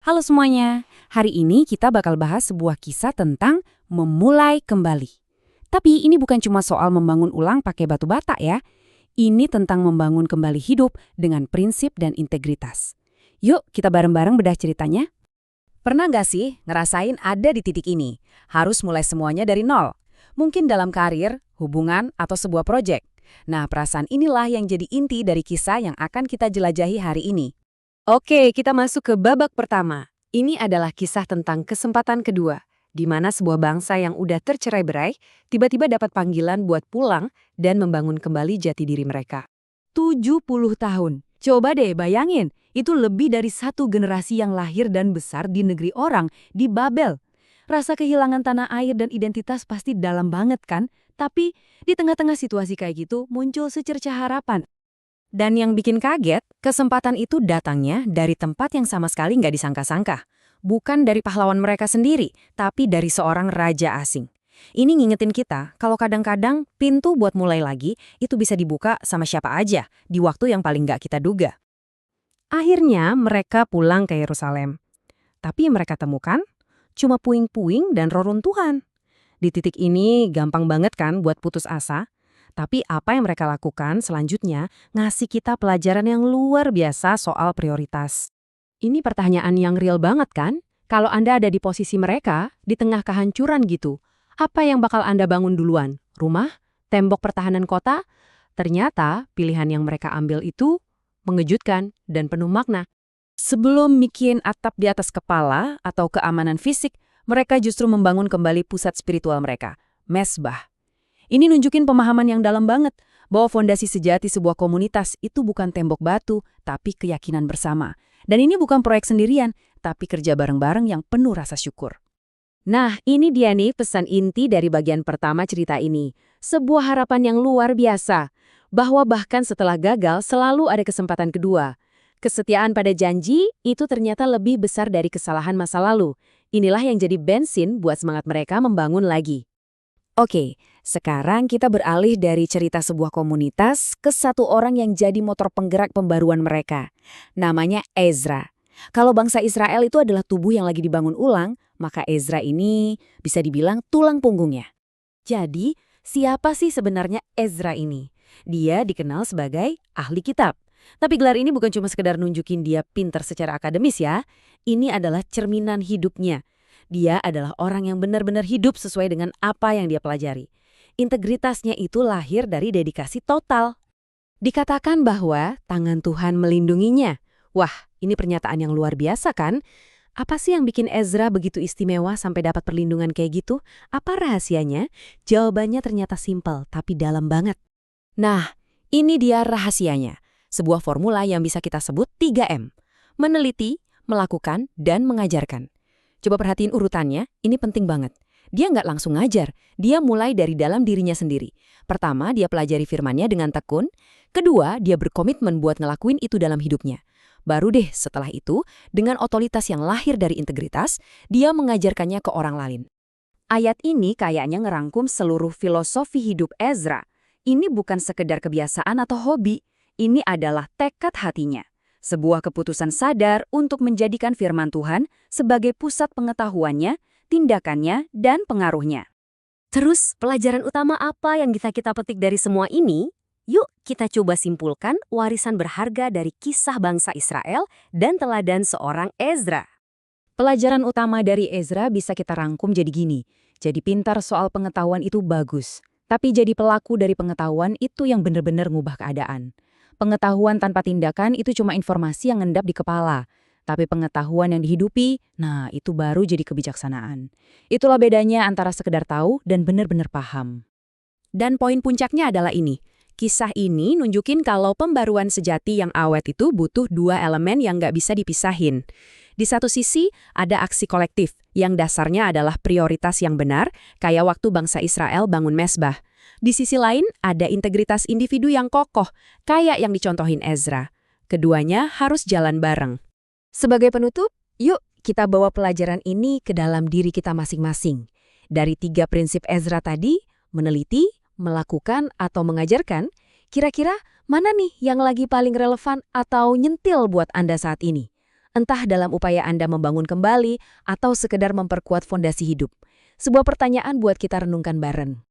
Halo semuanya, hari ini kita bakal bahas sebuah kisah tentang memulai kembali. Tapi ini bukan cuma soal membangun ulang pakai batu bata ya. Ini tentang membangun kembali hidup dengan prinsip dan integritas. Yuk kita bareng-bareng bedah ceritanya. Pernah nggak sih ngerasain ada di titik ini? Harus mulai semuanya dari nol. Mungkin dalam karir, hubungan, atau sebuah proyek. Nah, perasaan inilah yang jadi inti dari kisah yang akan kita jelajahi hari ini. Oke, kita masuk ke babak pertama. Ini adalah kisah tentang kesempatan kedua, di mana sebuah bangsa yang udah tercerai-berai tiba-tiba dapat panggilan buat pulang dan membangun kembali jati diri mereka. 70 tahun. Coba deh bayangin, itu lebih dari satu generasi yang lahir dan besar di negeri orang, di Babel. Rasa kehilangan tanah air dan identitas pasti dalam banget kan? Tapi di tengah-tengah situasi kayak gitu muncul secercah harapan. Dan yang bikin kaget, kesempatan itu datangnya dari tempat yang sama sekali nggak disangka-sangka. Bukan dari pahlawan mereka sendiri, tapi dari seorang raja asing. Ini ngingetin kita kalau kadang-kadang pintu buat mulai lagi itu bisa dibuka sama siapa aja di waktu yang paling nggak kita duga. Akhirnya mereka pulang ke Yerusalem. Tapi yang mereka temukan cuma puing-puing dan reruntuhan. Di titik ini gampang banget kan buat putus asa. Tapi apa yang mereka lakukan selanjutnya ngasih kita pelajaran yang luar biasa soal prioritas. Ini pertanyaan yang real banget kan? Kalau Anda ada di posisi mereka, di tengah kehancuran gitu, apa yang bakal Anda bangun duluan? Rumah? Tembok pertahanan kota? Ternyata pilihan yang mereka ambil itu mengejutkan dan penuh makna. Sebelum bikin atap di atas kepala atau keamanan fisik, mereka justru membangun kembali pusat spiritual mereka, mesbah. Ini nunjukin pemahaman yang dalam banget, bahwa fondasi sejati sebuah komunitas itu bukan tembok batu, tapi keyakinan bersama. Dan ini bukan proyek sendirian, tapi kerja bareng-bareng yang penuh rasa syukur. Nah, ini dia nih pesan inti dari bagian pertama cerita ini. Sebuah harapan yang luar biasa, bahwa bahkan setelah gagal selalu ada kesempatan kedua. Kesetiaan pada janji itu ternyata lebih besar dari kesalahan masa lalu. Inilah yang jadi bensin buat semangat mereka membangun lagi. Oke, sekarang kita beralih dari cerita sebuah komunitas ke satu orang yang jadi motor penggerak pembaruan mereka. Namanya Ezra. Kalau bangsa Israel itu adalah tubuh yang lagi dibangun ulang, maka Ezra ini bisa dibilang tulang punggungnya. Jadi, siapa sih sebenarnya Ezra ini? Dia dikenal sebagai ahli kitab. Tapi gelar ini bukan cuma sekedar nunjukin dia pintar secara akademis ya. Ini adalah cerminan hidupnya. Dia adalah orang yang benar-benar hidup sesuai dengan apa yang dia pelajari. Integritasnya itu lahir dari dedikasi total. Dikatakan bahwa tangan Tuhan melindunginya. Wah, ini pernyataan yang luar biasa kan? Apa sih yang bikin Ezra begitu istimewa sampai dapat perlindungan kayak gitu? Apa rahasianya? Jawabannya ternyata simpel, tapi dalam banget. Nah, ini dia rahasianya. Sebuah formula yang bisa kita sebut 3M. Meneliti, melakukan, dan mengajarkan. Coba perhatiin urutannya, ini penting banget. Dia nggak langsung ngajar, dia mulai dari dalam dirinya sendiri. Pertama, dia pelajari firman-Nya dengan tekun. Kedua, dia berkomitmen buat ngelakuin itu dalam hidupnya. Baru deh setelah itu, dengan otoritas yang lahir dari integritas, dia mengajarkannya ke orang lain. Ayat ini kayaknya ngerangkum seluruh filosofi hidup Ezra. Ini bukan sekedar kebiasaan atau hobi, ini adalah tekad hatinya. Sebuah keputusan sadar untuk menjadikan firman Tuhan sebagai pusat pengetahuannya, tindakannya, dan pengaruhnya. Terus, pelajaran utama apa yang bisa kita petik dari semua ini? Yuk, kita coba simpulkan warisan berharga dari kisah bangsa Israel dan teladan seorang Ezra. Pelajaran utama dari Ezra bisa kita rangkum jadi gini. Jadi pintar soal pengetahuan itu bagus, tapi jadi pelaku dari pengetahuan itu yang benar-benar ngubah keadaan. Pengetahuan tanpa tindakan itu cuma informasi yang ngendap di kepala. Tapi pengetahuan yang dihidupi, nah itu baru jadi kebijaksanaan. Itulah bedanya antara sekedar tahu dan benar-benar paham. Dan poin puncaknya adalah ini. Kisah ini nunjukin kalau pembaruan sejati yang awet itu butuh dua elemen yang nggak bisa dipisahin. Di satu sisi, ada aksi kolektif, yang dasarnya adalah prioritas yang benar, kayak waktu bangsa Israel bangun mesbah. Di sisi lain, ada integritas individu yang kokoh, kayak yang dicontohin Ezra. Keduanya harus jalan bareng. Sebagai penutup, yuk kita bawa pelajaran ini ke dalam diri kita masing-masing. Dari 3 prinsip Ezra tadi, meneliti, melakukan, atau mengajarkan, kira-kira mana nih yang lagi paling relevan atau nyentil buat Anda saat ini? entah dalam upaya Anda membangun kembali atau sekedar memperkuat fondasi hidup. Sebuah pertanyaan buat kita renungkan bareng.